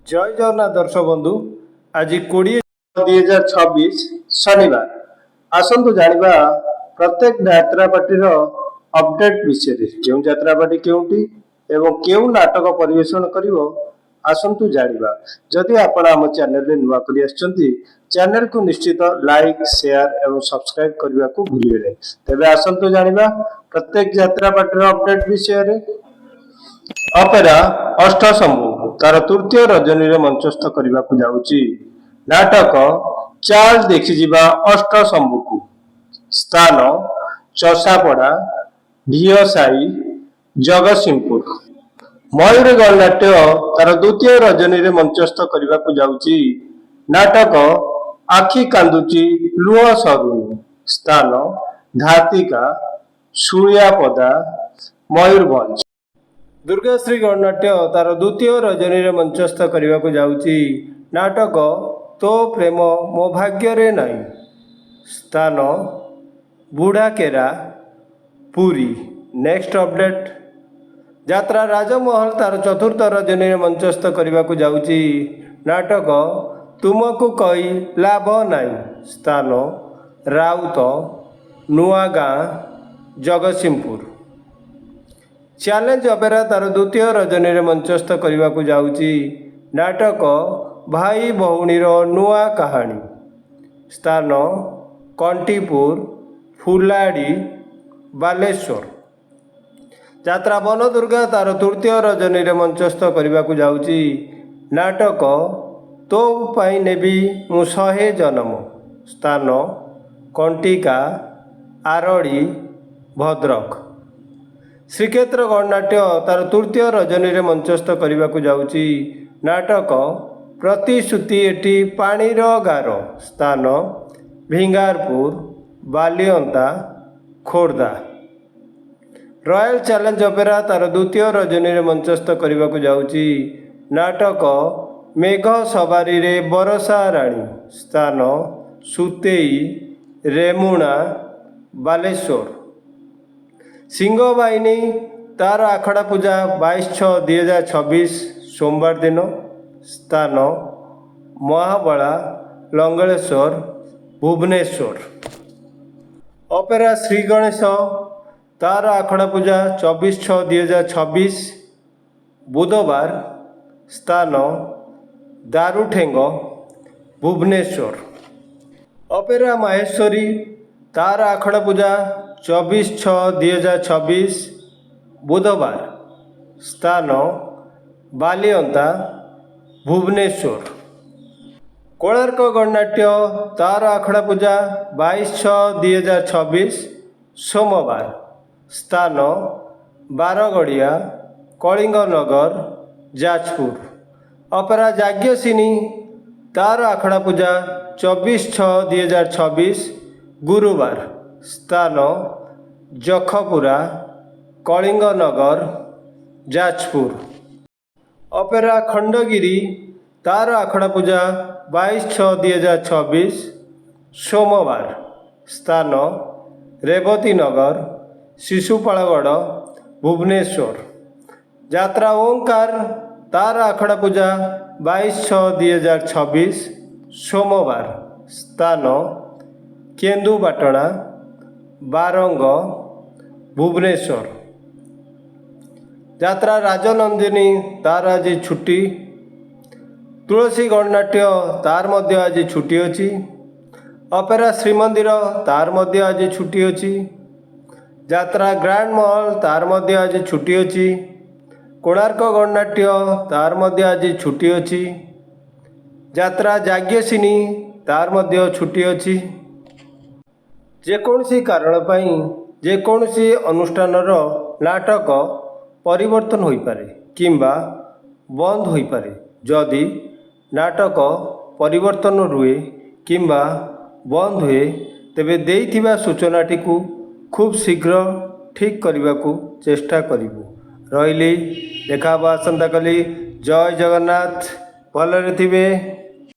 जय जगन्नाथ दर्शक बंधु आज 20/2026 शनिवार आसतु जानिबा प्रत्येक यात्रापाटी अपडेट विषय क्यों यात्रापाटी क्योंटी एवं क्यों नाटक परिवेषण करिवो आसतु जानिबा। जदि आपण आम चैनल रे नुवा करि आछंती चैनल को निश्चित लाइक शेयर एवं सब्सक्राइब करबा को भूलिबे नै। तबे आसतु जानिबा प्रत्येक यात्रापाटी अपडेट विषय रे। ଅପେରା ଅଷ୍ଟଶମ୍ଭୁ ତାର ତୃତୀୟ ରଜନୀରେ ମଞ୍ଚସ୍ଥ କରିବାକୁ ଯାଉଛି ନାଟକ ଚାଲ ଦେଖିଯିବା ଅଷ୍ଟଶମ୍ଭୁକୁ। ସ୍ଥାନ ଚଷାପଡ଼ା, ଢିଅସାହି, ଜଗତସିଂହପୁର। ମୟୂରଗଡ଼ ନାଟ୍ୟ ତାର ଦ୍ୱିତୀୟ ରଜନୀରେ ମଞ୍ଚସ୍ଥ କରିବାକୁ ଯାଉଛି ନାଟକ ଆଖି କାନ୍ଦୁଛି ଲୁହ ସରୁନି। ସ୍ଥାନ ଧାତିକା, ଶୁଳିଆପଦା, ମୟୂରଭଞ୍ଜ। दुर्गाश्री गणनाट्य तार द्वितीय रजनी रे मंचस्थ करने को जाऊँगी नाटक तो प्रेम मो भाग्य रे नहीं। स्थान बुढ़ाकेरा, पुरी। नेक्स्ट अपडेट यात्रा राजमहल तार चतुर्थ रजनी रे मंचस्थ करने को जाऊँगी नाटक तुमको कही लाभ नहीं। स्थान राउत, नुआगाँ, जगतसिंहपुर। चैलेंज अपेरा तार द्वितीय रजनी रे मंचस्थ करने को जाऊँगी नाटक भाई भौणीर नुआ कहानी। स्थान कंटीपुर, फुलाड़ी, बालेश्वर। यात्रा बनदुर्गा तार तृतीय रजनी रे मंचस्थ करने को जाऊँगी नाटक तो पाई नेबी मु 100 जन्म। स्थान कंटिका, आरड़ी, भद्रक। श्रीक्षेत्र गणनाट्य तार तृतीय रजनी रे मंचस्थ करने को जाऊँगी नाटक प्रतिश्रुति एटी पाणीर गार। स्थान भिंगारपुर, बालियंता, खोर्धा। रॉयल चैलेंज अपेरा तार द्वितीय रजनी रे मंचस्थ करने को जाऊँगी नाटक मेघ सवारी रे बरसा राणी। स्थान सुतेई, रेमुणा, बालेश्वर। सिंह बाहिनी तार आखड़ा पूजा 22/6/2026 सोमवार दिन। स्थान महाबला, लंगलेश्वर, भुवनेश्वर। अपेरा श्री गणेश तार आखड़ा पूजा 24/6/2026 बुधवार। स्थान दारुठेंग, भुवनेश्वर। अपेरा माहेश्वरी तार आखड़ा पूजा 24/6/2026 बुधवार। स्थान बालियंता, भुवनेश्वर। कोणार्क गणनाट्य तार आखड़ा पूजा 22/6/2026 सोमवार। स्थान बारगड़िया, कलिंगनगर, जाजपुर। अपेरा जाग्यसिनी तार आखड़ा पूजा 24/6/2026 गुरुवार। स्थान जखपुरा, कलिंगनगर, जाजपुर। अपेरा खंडगिरी तार आखड़ा पूजा 22/6/2026 सोमवार। स्थान रेवतीनगर, शिशुपालगढ़, भुवनेश्वर। यात्रा ओंकार तार आखड़ा पूजा 22/6/2026 सोमवार। स्थान केन्दुपाटଣା, बारंग, भुवनेश्वर। यात्रा राजनंदिनी तार आज छुट्टी। तुलसी गणनाट्य तार मध्य आज छुट्टी अच्छी। अपेरा श्रीमंदिर तार मध्य आज छुट्टी अच्छी। यात्रा ग्रांड महल तार मध्य आज छुट्टी अच्छी। कोणार्क गणनाट्य तार मध्य आज छुट्टी अच्छी। यात्रा जाग्यसिनी तार मध्य छुट्टी अच्छी। जेकोसी कारण पाई जेकोसी अनुष्ठानर नाटक परिवर्तन हो पारे किंबा बंद हो पारे। जदि नाटक परिवर्तन रुए किंबा बंद हुए तेबे देइथिबा सूचनाटी को खूब शीघ्र ठीक करने को चेष्टा करिबु। रहिली देखा आसंता कली। जय जगन्नाथ। भलरे थिबे।